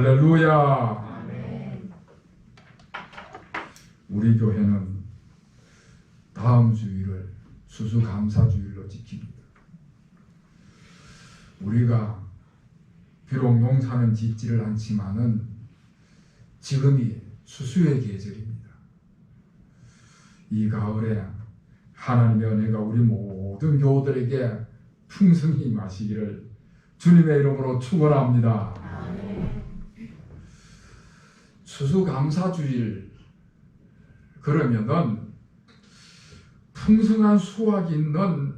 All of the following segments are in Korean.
할렐루야. 아멘. 우리 교회는 다음 주일을 추수감사주일로 지킵니다. 우리가 비록 농사는 짓지를 않지만은 지금이 추수의 계절입니다. 이 가을에 하나님의 은혜가 우리 모든 교우들에게 풍성히 임하시기를 주님의 이름으로 축원합니다. 추수감사주일 그러면은 풍성한 수확이 있는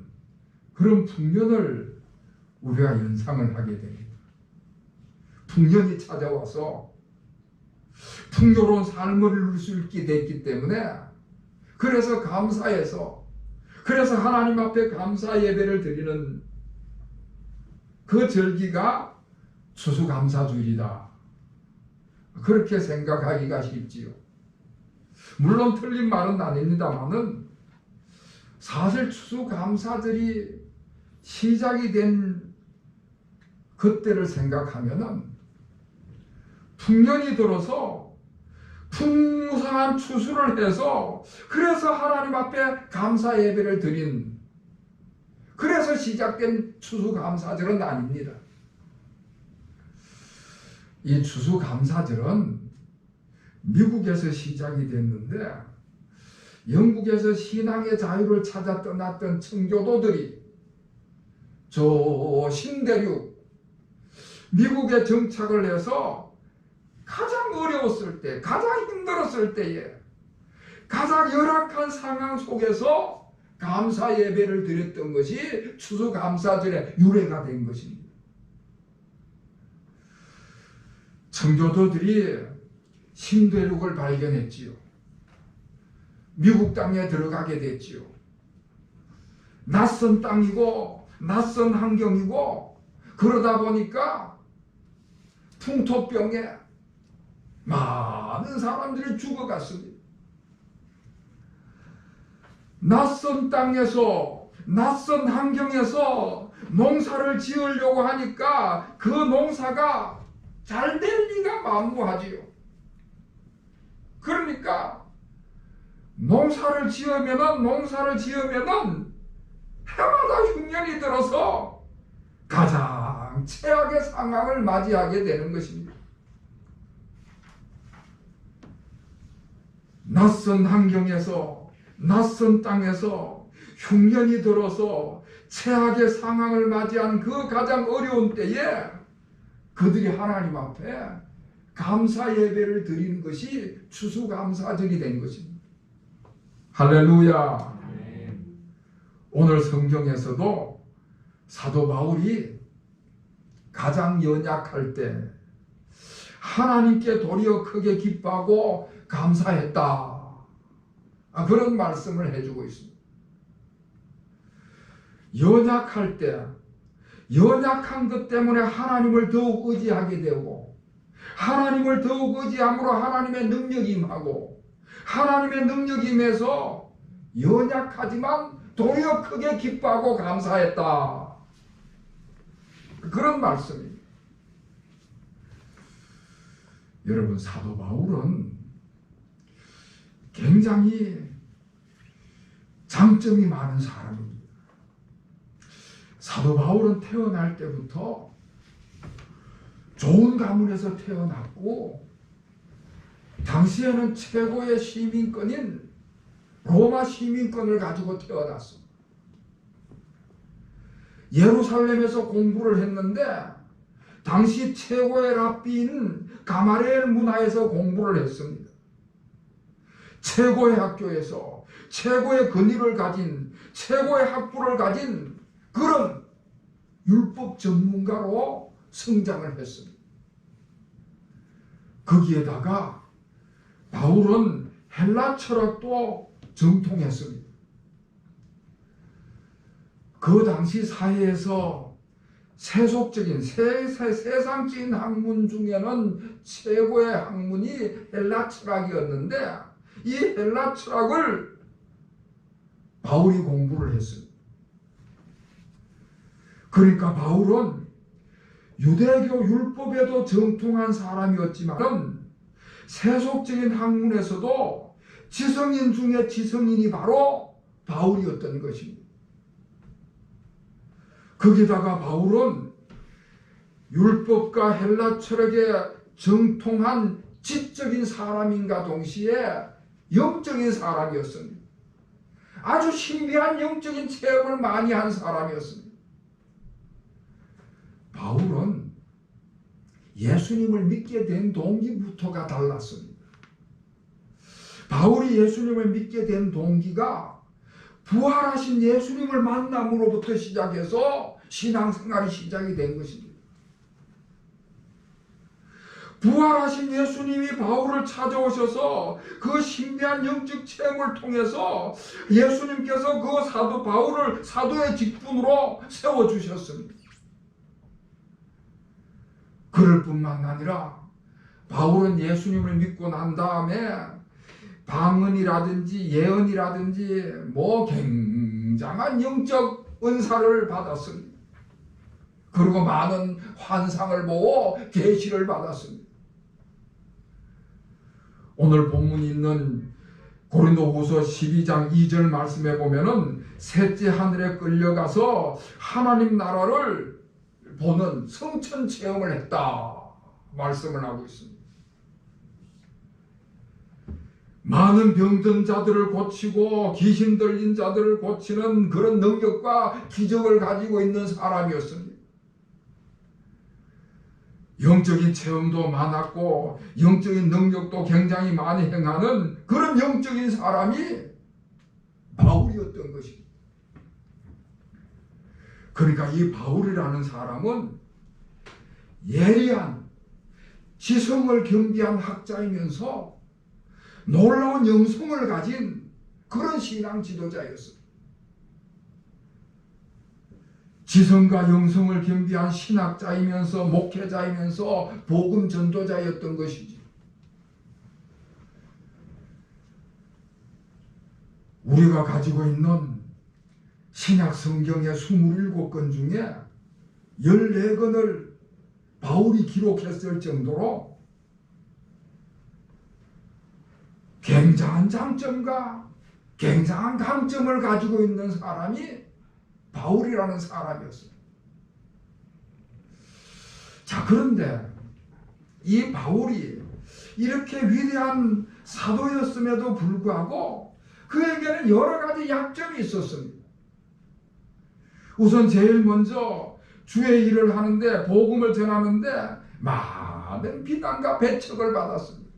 그런 풍년을 우리가 연상을 하게 됩니다. 풍년이 찾아와서 풍요로운 삶을 누릴 수 있게 됐기 때문에 그래서 감사해서 그래서 하나님 앞에 감사 예배를 드리는 그 절기가 추수감사주일이다. 그렇게 생각하기가 쉽지요. 물론 틀린 말은 아닙니다만은 사실 추수감사절이 시작이 된 그때를 생각하면은 풍년이 들어서 풍성한 추수를 해서 그래서 하나님 앞에 감사 예배를 드린 그래서 시작된 추수감사절은 아닙니다. 이 추수감사절은 미국에서 시작이 됐는데 영국에서 신앙의 자유를 찾아 떠났던 청교도들이 저 신대륙 미국에 정착을 해서 가장 어려웠을 때, 가장 힘들었을 때에 가장 열악한 상황 속에서 감사 예배를 드렸던 것이 추수감사절의 유래가 된 것입니다. 청교도들이 신대륙을 발견했지요. 미국 땅에 들어가게 됐지요. 낯선 땅이고 낯선 환경이고 그러다 보니까 풍토병에 많은 사람들이 죽어갔습니다. 낯선 땅에서 낯선 환경에서 농사를 지으려고 하니까 그 농사가 잘 될 리가 만무하지요. 그러니까 농사를 지으면은 해마다 흉년이 들어서 가장 최악의 상황을 맞이하게 되는 것입니다. 낯선 환경에서 낯선 땅에서 흉년이 들어서 최악의 상황을 맞이한 그 가장 어려운 때에 그들이 하나님 앞에 감사 예배를 드리는 것이 추수감사절이 된 것입니다. 할렐루야. 오늘 성경에서도 사도 바울이 가장 연약할 때 하나님께 도리어 크게 기뻐하고 감사했다. 그런 말씀을 해주고 있습니다. 연약할 때 연약한 것 때문에 하나님을 더욱 의지하게 되고 하나님을 더욱 의지함으로 하나님의 능력이 임하고 하나님의 능력이 임해서 연약하지만 도리어 크게 기뻐하고 감사했다. 그런 말씀입니다. 여러분, 사도 바울은 굉장히 장점이 많은 사람입니다. 사도 바울은 태어날 때부터 좋은 가문에서 태어났고 당시에는 최고의 시민권인 로마 시민권을 가지고 태어났습니다. 예루살렘에서 공부를 했는데 당시 최고의 랍비인 가마리엘 문화에서 공부를 했습니다. 최고의 학교에서 최고의 권위를 가진 최고의 학부를 가진 그런 율법 전문가로 성장을 했습니다. 거기에다가 바울은 헬라 철학도 정통했습니다. 그 당시 사회에서 세속적인 세상적인 학문 중에는 최고의 학문이 헬라 철학이었는데 이 헬라 철학을 바울이 공부를 했습니다. 그러니까 바울은 유대교 율법에도 정통한 사람이었지만 세속적인 학문에서도 지성인 중에 지성인이 바로 바울이었던 것입니다. 거기다가 바울은 율법과 헬라 철학에 정통한 지적인 사람인가 동시에 영적인 사람이었습니다. 아주 신비한 영적인 체험을 많이 한 사람이었습니다. 바울은 예수님을 믿게 된 동기부터가 달랐습니다. 바울이 예수님을 믿게 된 동기가 부활하신 예수님을 만남으로부터 시작해서 신앙생활이 시작이 된 것입니다. 부활하신 예수님이 바울을 찾아오셔서 그 신비한 영적 체험을 통해서 예수님께서 그 사도 바울을 사도의 직분으로 세워주셨습니다. 그럴 뿐만 아니라 바울은 예수님을 믿고 난 다음에 방언이라든지 예언이라든지 굉장한 영적 은사를 받았습니다. 그리고 많은 환상을 보고 계시를 받았습니다. 오늘 본문이 있는 고린도후서 12장 2절 말씀에 보면은 셋째 하늘에 끌려가서 하나님 나라를 보는 성천 체험을 했다 말씀을 하고 있습니다. 많은 병든 자들을 고치고 귀신 들린 자들을 고치는 그런 능력과 기적을 가지고 있는 사람이었습니다. 영적인 체험도 많았고 영적인 능력도 굉장히 많이 행하는 그런 영적인 사람이 바울이었던 것입니다. 그러니까 이 바울이라는 사람은 예리한 지성을 겸비한 학자이면서 놀라운 영성을 가진 그런 신앙 지도자였습니다. 지성과 영성을 겸비한 신학자이면서 목회자이면서 복음 전도자였던 것이지. 우리가 가지고 있는 신약 성경의 27권 중에 14권을 바울이 기록했을 정도로 굉장한 장점과 굉장한 강점을 가지고 있는 사람이 바울이라는 사람이었습니다. 자, 그런데 이 바울이 이렇게 위대한 사도였음에도 불구하고 그에게는 여러 가지 약점이 있었습니다. 우선 제일 먼저 주의 일을 하는데 복음을 전하는데 많은 비난과 배척을 받았습니다.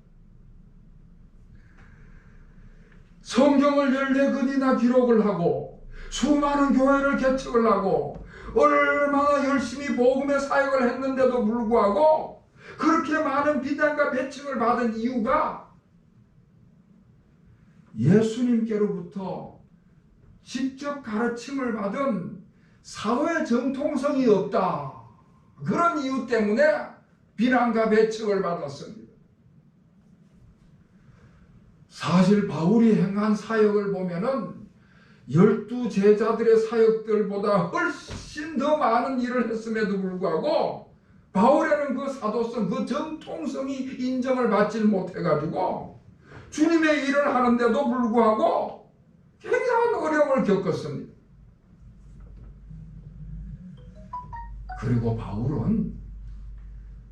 성경을 14권이나 기록을 하고 수많은 교회를 개척을 하고 얼마나 열심히 복음의 사역을 했는데도 불구하고 그렇게 많은 비난과 배척을 받은 이유가 예수님께로부터 직접 가르침을 받은 사도의 정통성이 없다. 그런 이유 때문에 비난과 배척을 받았습니다. 사실 바울이 행한 사역을 보면은 12 제자들의 사역들보다 훨씬 더 많은 일을 했음에도 불구하고 바울에는 그 사도성, 그 정통성이 인정을 받지 못해가지고 주님의 일을 하는데도 불구하고 굉장한 어려움을 겪었습니다. 그리고 바울은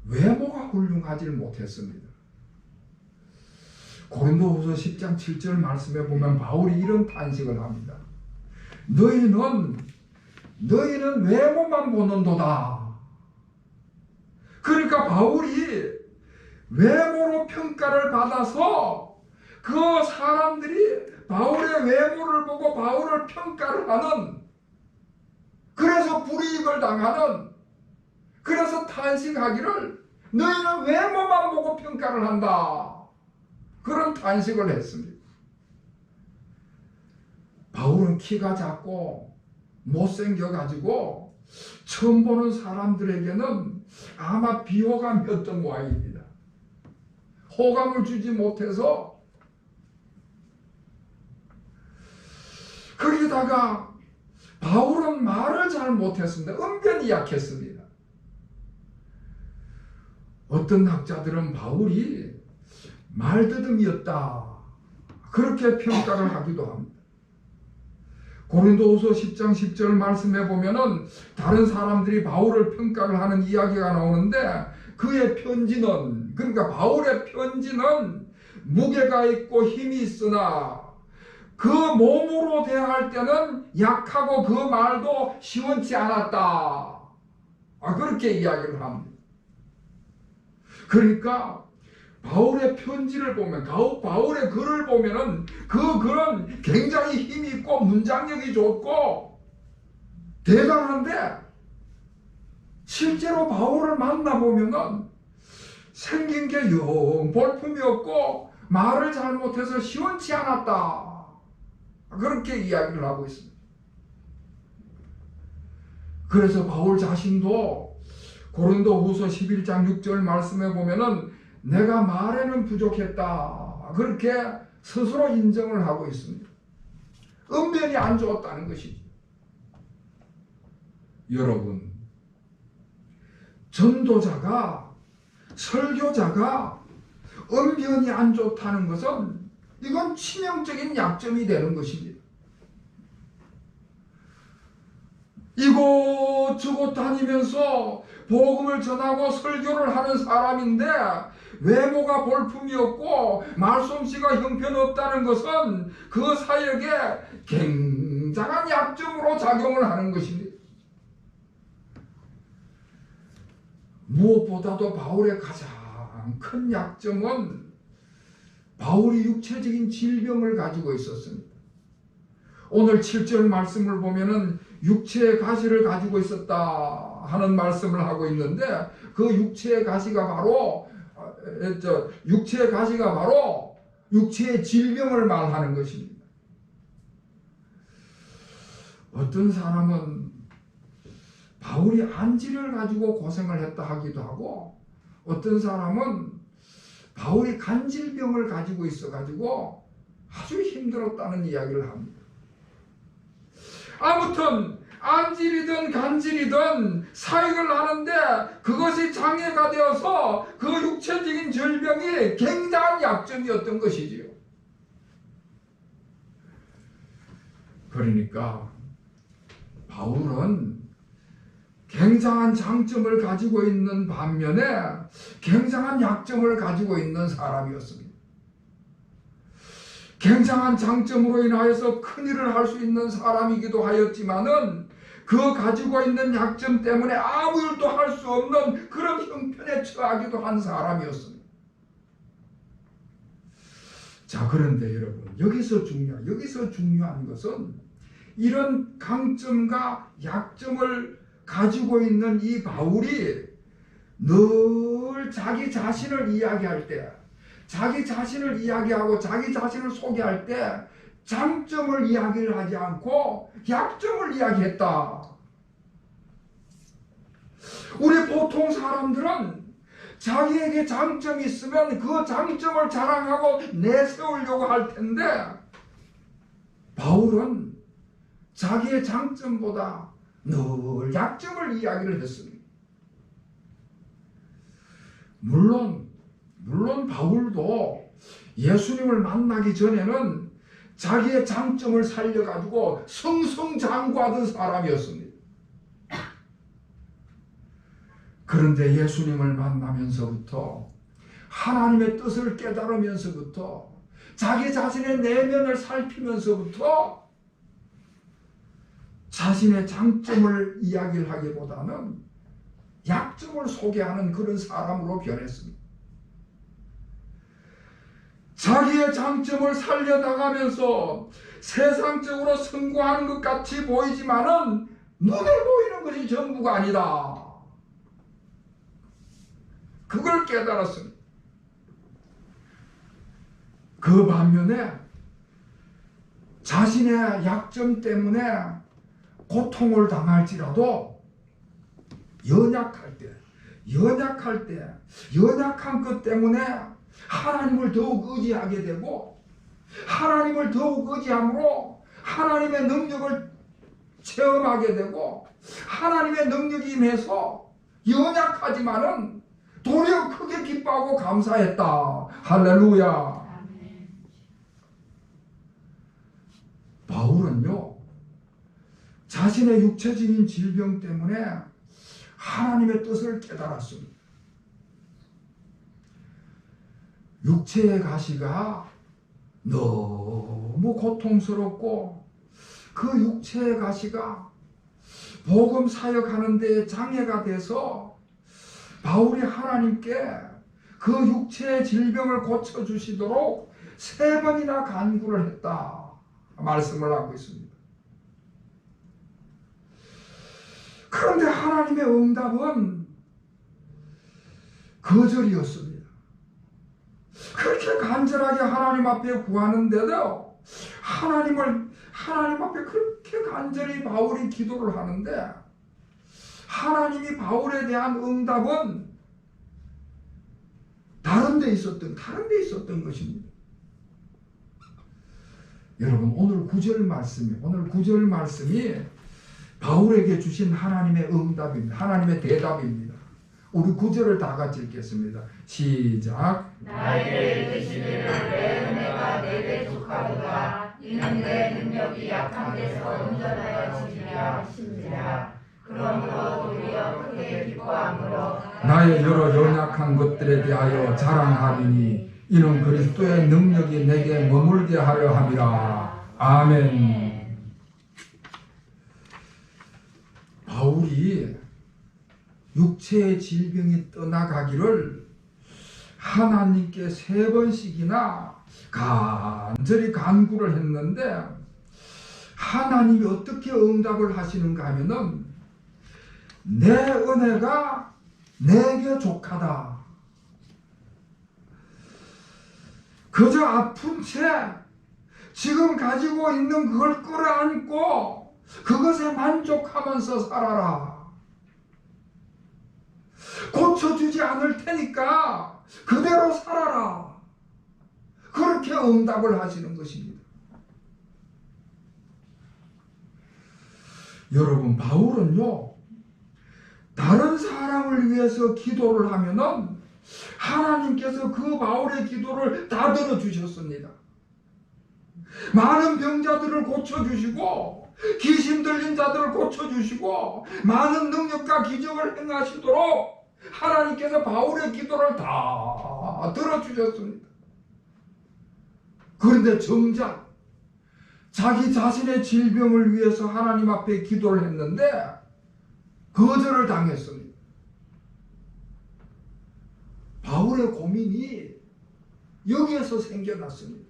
외모가 훌륭하지 못했습니다. 고린도후서 10장 7절 말씀에 보면 바울이 이런 탄식을 합니다. 너희는 외모만 보는도다. 그러니까 바울이 외모로 평가를 받아서 그 사람들이 바울의 외모를 보고 바울을 평가를 하는, 그래서 불이익을 당하는, 그래서 탄식하기를 너희는 외모만 보고 평가를 한다. 그런 탄식을 했습니다. 바울은 키가 작고 못생겨가지고 처음 보는 사람들에게는 아마 비호감이었던 모양입니다. 호감을 주지 못해서, 거기다가 바울은 말을 잘 못했습니다. 은변이 약했습니다. 어떤 학자들은 바울이 말더듬이었다 그렇게 평가를 하기도 합니다. 고린도후서 10장 10절 말씀에 보면은 다른 사람들이 바울을 평가를 하는 이야기가 나오는데 그의 편지는, 그러니까 바울의 편지는 무게가 있고 힘이 있으나 그 몸으로 대할 때는 약하고 그 말도 시원치 않았다. 그렇게 이야기를 합니다. 그러니까 바울의 편지를 보면, 바울의 글을 보면은 그 글은 굉장히 힘이 있고 문장력이 좋고 대단한데 실제로 바울을 만나보면은 생긴 게 영 볼품이 없고 말을 잘못해서 시원치 않았다. 그렇게 이야기를 하고 있습니다. 그래서 바울 자신도 고린도후서 11장 6절 말씀에 보면은 내가 말에는 부족했다. 그렇게 스스로 인정을 하고 있습니다. 은변이 안 좋았다는 것이죠. 여러분, 전도자가, 설교자가 은변이 안 좋다는 것은 이건 치명적인 약점이 되는 것입니다. 이곳저곳 다니면서 복음을 전하고 설교를 하는 사람인데 외모가 볼품이 없고 말솜씨가 형편없다는 것은 그 사역에 굉장한 약점으로 작용을 하는 것입니다. 무엇보다도 바울의 가장 큰 약점은 바울이 육체적인 질병을 가지고 있었습니다. 오늘 7절 말씀을 보면은 육체의 가시를 가지고 있었다 하는 말씀을 하고 있는데 그 육체의 가시가 바로 육체의 질병을 말하는 것입니다. 어떤 사람은 바울이 안지를 가지고 고생을 했다 하기도 하고 어떤 사람은 바울이 간질병을 가지고 있어가지고 아주 힘들었다는 이야기를 합니다. 아무튼 안질이든 간질이든 사역을 하는데 그것이 장애가 되어서 그 육체적인 질병이 굉장한 약점이었던 것이지요. 그러니까 바울은 굉장한 장점을 가지고 있는 반면에 굉장한 약점을 가지고 있는 사람이었습니다. 굉장한 장점으로 인하여서 큰일을 할 수 있는 사람이기도 하였지만은 그 가지고 있는 약점 때문에 아무 일도 할 수 없는 그런 형편에 처하기도 한 사람이었습니다. 자, 그런데 여러분, 여기서 중요한 것은 이런 강점과 약점을 가지고 있는 이 바울이 늘 자기 자신을 이야기할 때, 자기 자신을 이야기하고 자기 자신을 소개할 때 장점을 이야기를 하지 않고 약점을 이야기했다. 우리 보통 사람들은 자기에게 장점이 있으면 그 장점을 자랑하고 내세우려고 할 텐데 바울은 자기의 장점보다 늘 약점을 이야기를 했습니다. 물론 바울도 예수님을 만나기 전에는 자기의 장점을 살려가지고 승승장구하던 사람이었습니다. 그런데 예수님을 만나면서부터 하나님의 뜻을 깨달으면서부터 자기 자신의 내면을 살피면서부터 자신의 장점을 이야기를 하기보다는 약점을 소개하는 그런 사람으로 변했습니다. 자기의 장점을 살려나가면서 세상적으로 성공하는 것 같이 보이지만은 눈에 보이는 것이 전부가 아니다. 그걸 깨달았습니다. 그 반면에 자신의 약점 때문에 고통을 당할지라도 연약한 것 때문에 하나님을 더욱 의지하게 되고 하나님을 더욱 의지함으로 하나님의 능력을 체험하게 되고 하나님의 능력이 임해서 연약하지만은 도리어 크게 기뻐하고 감사했다. 할렐루야. 바울은요, 자신의 육체적인 질병 때문에 하나님의 뜻을 깨달았습니다. 육체의 가시가 너무 고통스럽고 그 육체의 가시가 복음 사역하는 데 장애가 돼서 바울이 하나님께 그 육체의 질병을 고쳐주시도록 3번이나 간구를 했다 말씀을 하고 있습니다. 그런데 하나님의 응답은 거절이었습니다. 그렇게 간절하게 하나님 앞에 구하는데도 하나님 앞에 그렇게 간절히 바울이 기도를 하는데 하나님이 바울에 대한 응답은 다른 데 있었던 것입니다. 여러분, 오늘 구절 말씀이 바울에게 주신 하나님의 응답입니다. 하나님의 대답입니다. 우리 구절을 다 같이 읽겠습니다. 시작. 나에게 이르시기를 내 은혜가 내게 족하도다. 이는 내 능력이 약한 데서 온전하여 지리라 하시니라. 그러므로 도리어 크게 기뻐함으로 나의 여러 연약한 것들에 대하여 자랑하리니 이는 그리스도의 능력이 내게 머물게 하려 함이라. 아멘. 바울이 육체의 질병이 떠나가기를 하나님께 3번씩이나 간절히 간구를 했는데 하나님이 어떻게 응답을 하시는가 하면은 내 은혜가 내게 족하다. 그저 아픈 채 지금 가지고 있는 그걸 끌어안고 그것에 만족하면서 살아라. 고쳐주지 않을 테니까 그대로 살아라. 그렇게 응답을 하시는 것입니다. 여러분, 바울은요, 다른 사람을 위해서 기도를 하면은 하나님께서 그 바울의 기도를 다 들어주셨습니다. 많은 병자들을 고쳐주시고 귀신 들린 자들을 고쳐주시고 많은 능력과 기적을 행하시도록 하나님께서 바울의 기도를 다 들어주셨습니다. 그런데 정작 자기 자신의 질병을 위해서 하나님 앞에 기도를 했는데 거절을 당했습니다. 바울의 고민이 여기에서 생겨났습니다.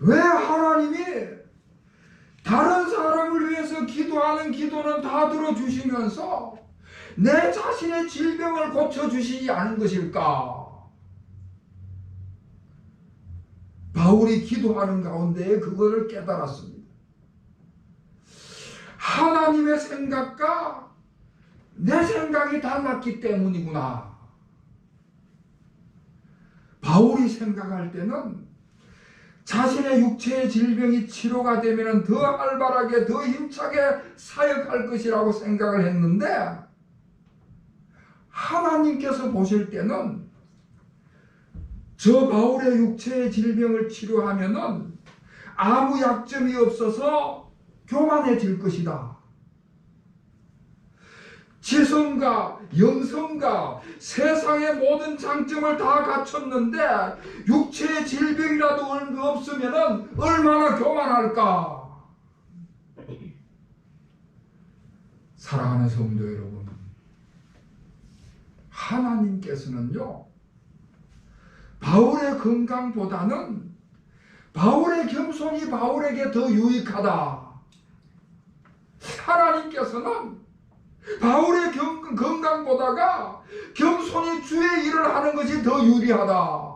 왜 하나님이 다른 사람을 위해서 기도하는 기도는 다 들어주시면서 내 자신의 질병을 고쳐주시지 않은 것일까? 바울이 기도하는 가운데 그것을 깨달았습니다. 하나님의 생각과 내 생각이 달랐기 때문이구나. 바울이 생각할 때는 자신의 육체의 질병이 치료가 되면 더 활발하게 더 힘차게 사역할 것이라고 생각을 했는데 하나님께서 보실 때는 저 바울의 육체의 질병을 치료하면은 아무 약점이 없어서 교만해질 것이다. 지성과 영성과 세상의 모든 장점을 다 갖췄는데 육체의 질병이라도 없으면 얼마나 교만할까. 사랑하는 성도 여러분, 하나님께서는요, 바울의 건강보다는 바울의 겸손이 바울에게 더 유익하다. 하나님께서는 바울의 건강보다가 겸손히 주의 일을 하는 것이 더 유리하다.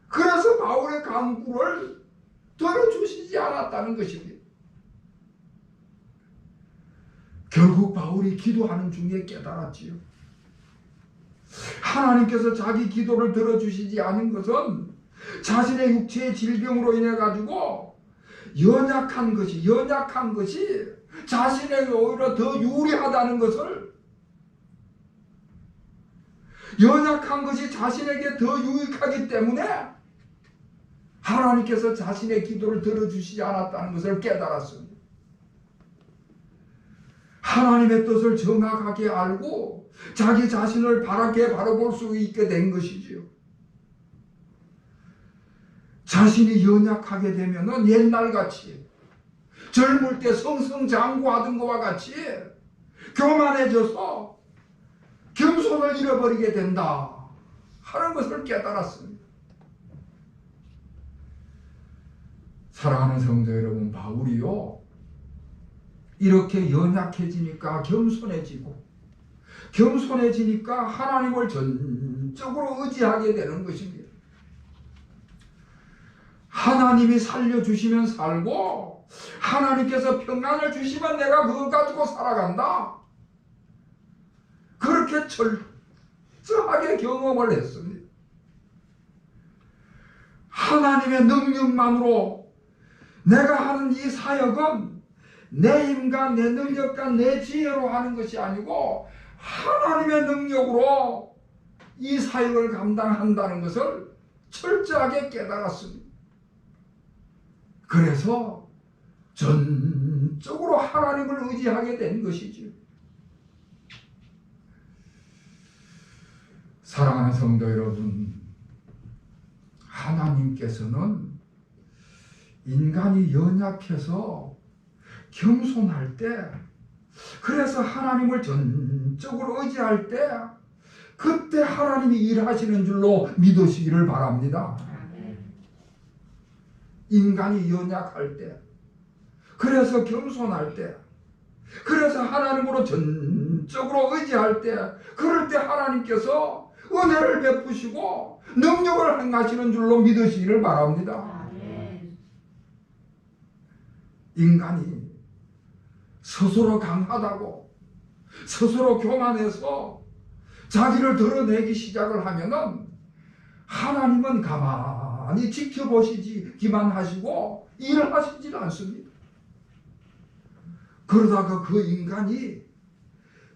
그래서 바울의 간구를 들어주시지 않았다는 것입니다. 결국 바울이 기도하는 중에 깨달았지요. 하나님께서 자기 기도를 들어주시지 않은 것은 자신의 육체의 질병으로 인해 가지고 연약한 것이 자신에게 오히려 더 유리하다는 것을 연약한 것이 자신에게 더 유익하기 때문에 하나님께서 자신의 기도를 들어주시지 않았다는 것을 깨달았습니다. 하나님의 뜻을 정확하게 알고 자기 자신을 바라게 바라볼 수 있게 된 것이지요. 자신이 연약하게 되면은 옛날같이 젊을 때 성성장구하던 것과 같이 교만해져서 겸손을 잃어버리게 된다 하는 것을 깨달았습니다. 사랑하는 성도 여러분, 바울이요 이렇게 연약해지니까 겸손해지니까 하나님을 전적으로 의지하게 되는 것입니다. 하나님이 살려주시면 살고 하나님께서 평안을 주시면 내가 그것 가지고 살아간다. 그렇게 철저하게 경험을 했습니다. 하나님의 능력만으로 내가 하는 이 사역은 내 힘과 내 능력과 내 지혜로 하는 것이 아니고 하나님의 능력으로 이 사역을 감당한다는 것을 철저하게 깨달았습니다. 그래서 전적으로 하나님을 의지하게 된 것이죠. 사랑하는 성도 여러분, 하나님께서는 인간이 연약해서 겸손할 때, 그래서 하나님을 전적으로 의지할 때 그때 하나님이 일하시는 줄로 믿으시기를 바랍니다. 인간이 연약할 때, 그래서 겸손할 때, 그래서 하나님으로 전적으로 의지할 때, 그럴 때 하나님께서 은혜를 베푸시고 능력을 행하시는 줄로 믿으시기를 바랍니다. 인간이 스스로 강하다고 스스로 교만해서 자기를 드러내기 시작을 하면은 하나님은 가만히 지켜보시기만 하시고 일을 하시질 않습니다. 그러다가 그 인간이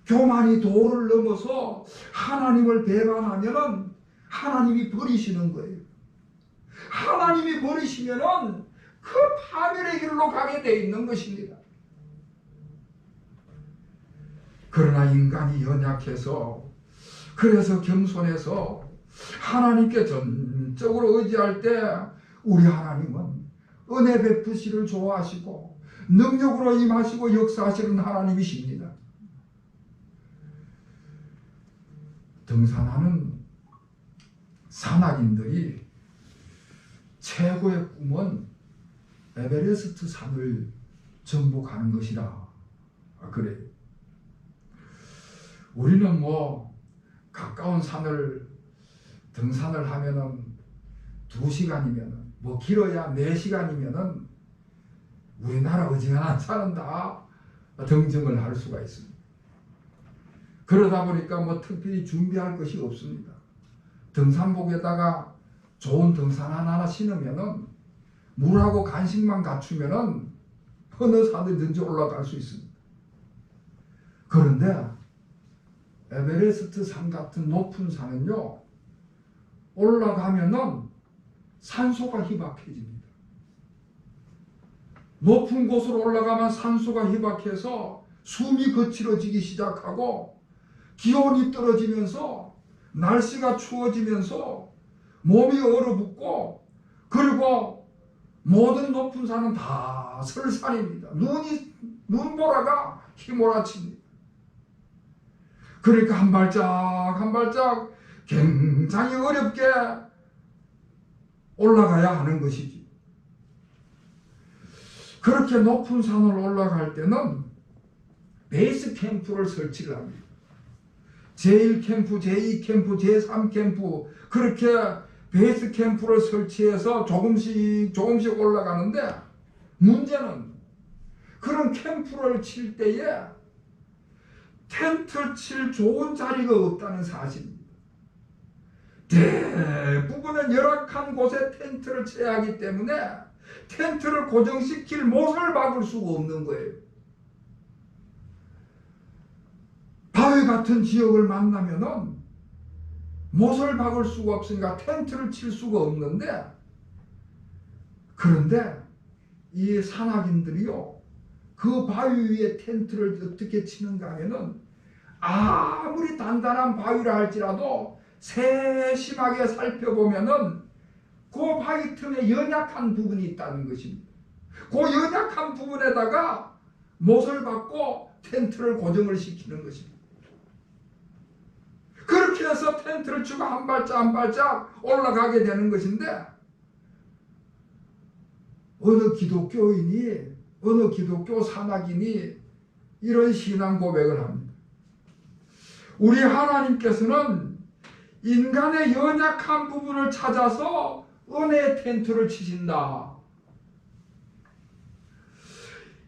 교만이 도를 넘어서 하나님을 배반하면은 하나님이 버리시는 거예요. 하나님이 버리시면은 그 파멸의 길로 가게 돼 있는 것입니다. 그러나 인간이 연약해서, 그래서 겸손해서 하나님께 전적으로 의지할 때 우리 하나님은 은혜 베푸시를 좋아하시고 능력으로 임하시고 역사하시는 하나님이십니다. 등산하는 산악인들이 최고의 꿈은 에베레스트 산을 정복하는 것이라 그래요. 우리는 뭐 가까운 산을 등산을 하면은 2시간이면은 뭐 길어야 4시간이면은 우리나라 어지간한 산은 다 등정을 할 수가 있습니다. 그러다 보니까 뭐 특별히 준비할 것이 없습니다. 등산복에다가 좋은 등산화 하나 신으면은 물하고 간식만 갖추면은 어느 산이든지 올라갈 수 있습니다. 그런데 에베레스트 산 같은 높은 산은요, 올라가면은 산소가 희박해집니다. 높은 곳으로 올라가면 산소가 희박해서 숨이 거칠어지기 시작하고 기온이 떨어지면서 날씨가 추워지면서 몸이 얼어붙고, 그리고 모든 높은 산은 다 설산입니다. 눈보라가 휘몰아칩니다. 그러니까 한 발짝 한 발짝 굉장히 어렵게 올라가야 하는 것이지. 그렇게 높은 산을 올라갈 때는 베이스 캠프를 설치를 합니다. 제1캠프, 제2캠프, 제3캠프, 그렇게 베이스 캠프를 설치해서 조금씩 올라가는데, 문제는 그런 캠프를 칠 때에 텐트 칠 좋은 자리가 없다는 사실입니다. 대부분은 열악한 곳에 텐트를 쳐야 하기 때문에 텐트를 고정시킬 못을 박을 수가 없는 거예요. 바위 같은 지역을 만나면은 못을 박을 수가 없으니까 텐트를 칠 수가 없는데, 그런데 이 산악인들이요, 그 바위 위에 텐트를 어떻게 치는가 하면은 아무리 단단한 바위라 할지라도 세심하게 살펴보면은 그 바위 틈에 연약한 부분이 있다는 것입니다. 그 연약한 부분에다가 못을 박고 텐트를 고정을 시키는 것입니다. 그렇게 해서 텐트를 치고 한 발짝 한 발짝 올라가게 되는 것인데, 어느 기독교인이, 어느 기독교 산악인이 이런 신앙 고백을 합니다. 우리 하나님께서는 인간의 연약한 부분을 찾아서 은혜의 텐트를 치신다.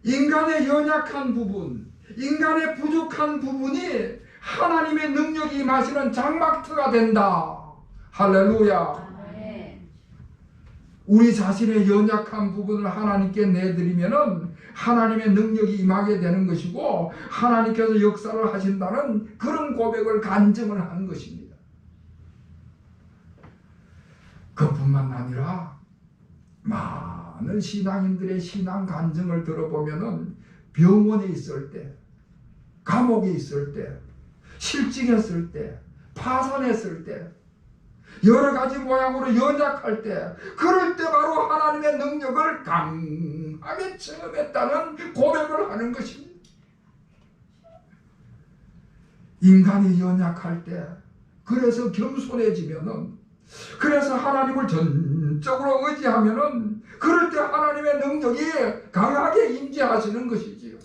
인간의 연약한 부분, 인간의 부족한 부분이 하나님의 능력이 임하시는 장막터가 된다. 할렐루야. 우리 자신의 연약한 부분을 하나님께 내드리면은 하나님의 능력이 임하게 되는 것이고, 하나님께서 역사를 하신다는 그런 고백을 간증을 하는 것입니다. 그뿐만 아니라 많은 신앙인들의 신앙 간증을 들어보면은 병원에 있을 때, 감옥에 있을 때, 실직했을 때, 파산했을 때, 여러 가지 모양으로 연약할 때, 그럴 때 바로 하나님의 능력을 강하게 체험했다는 고백을 하는 것입니다. 인간이 연약할 때, 그래서 겸손해지면은, 그래서 하나님을 전적으로 의지하면은, 그럴 때 하나님의 능력이 강하게 임재하시는 것이지요.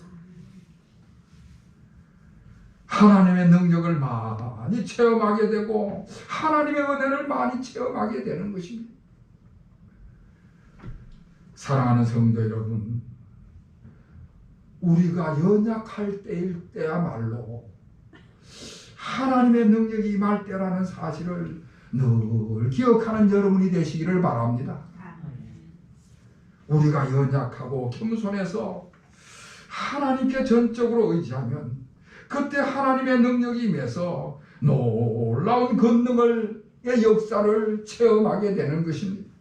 하나님의 능력을 많이 체험하게 되고 하나님의 은혜를 많이 체험하게 되는 것입니다. 사랑하는 성도 여러분, 우리가 연약할 때일 때야말로 하나님의 능력이 임할 때라는 사실을 늘 기억하는 여러분이 되시기를 바랍니다. 우리가 연약하고 겸손해서 하나님께 전적으로 의지하면 그때 하나님의 능력이 임해서 놀라운 권능의 역사를 체험하게 되는 것입니다.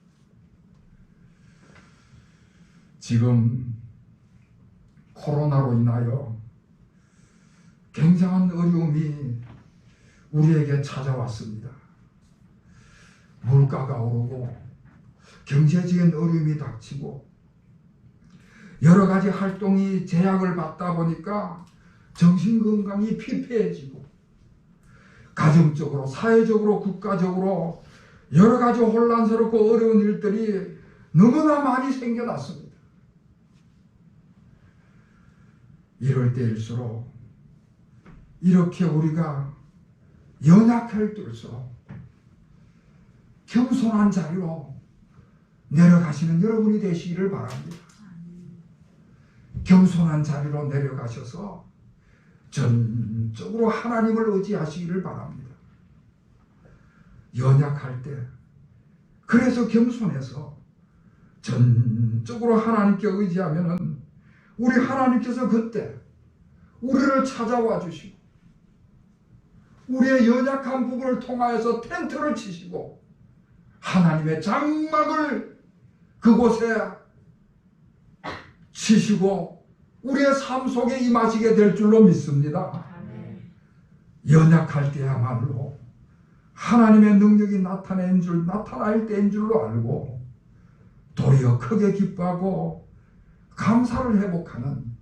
지금 코로나로 인하여 굉장한 어려움이 우리에게 찾아왔습니다. 물가가 오르고 경제적인 어려움이 닥치고 여러 가지 활동이 제약을 받다 보니까 정신건강이 피폐해지고 가정적으로, 사회적으로, 국가적으로 여러 가지 혼란스럽고 어려운 일들이 너무나 많이 생겨났습니다. 이럴 때일수록 이렇게 우리가 연약할 때일수록 겸손한 자리로 내려가시는 여러분이 되시기를 바랍니다. 겸손한 자리로 내려가셔서 전적으로 하나님을 의지하시기를 바랍니다. 연약할 때, 그래서 겸손해서 전적으로 하나님께 의지하면은 우리 하나님께서 그때 우리를 찾아와 주시고 우리의 연약한 부분을 통하여서 텐트를 치시고 하나님의 장막을 그곳에 치시고 우리의 삶 속에 임하시게 될 줄로 믿습니다. 연약할 때야말로 하나님의 능력이 나타날 때인 줄로 알고 도리어 크게 기뻐하고 감사를 회복하는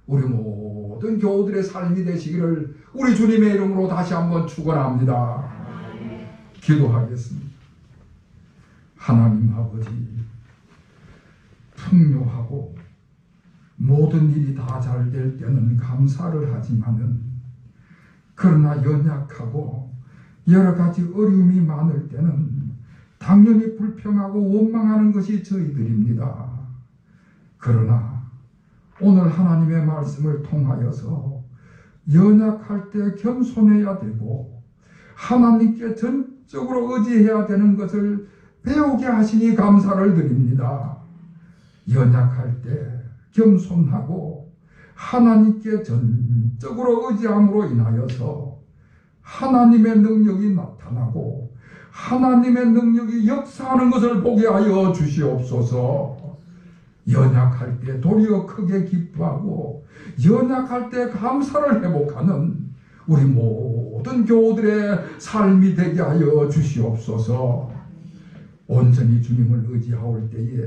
우리 모든 교우들의 삶이 되시기를 우리 주님의 이름으로 다시 한번 축원합니다. 기도하겠습니다. 하나님 아버지, 풍요하고 모든 일이 다 잘 될 때는 감사를 하지만은 그러나 연약하고 여러 가지 어려움이 많을 때는 당연히 불평하고 원망하는 것이 저희들입니다. 그러나 오늘 하나님의 말씀을 통하여서 연약할 때 겸손해야 되고 하나님께 전적으로 의지해야 되는 것을 배우게 하시니 감사를 드립니다. 연약할 때 겸손하고 하나님께 전적으로 의지함으로 인하여서 하나님의 능력이 나타나고 하나님의 능력이 역사하는 것을 보게 하여 주시옵소서. 연약할 때 도리어 크게 기뻐하고 연약할 때 감사를 회복하는 우리 모든 교우들의 삶이 되게 하여 주시옵소서. 온전히 주님을 의지하올 때에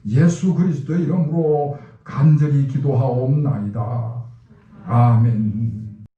예수 그리스도의 이름으로 간절히 기도하옵나이다. 아멘.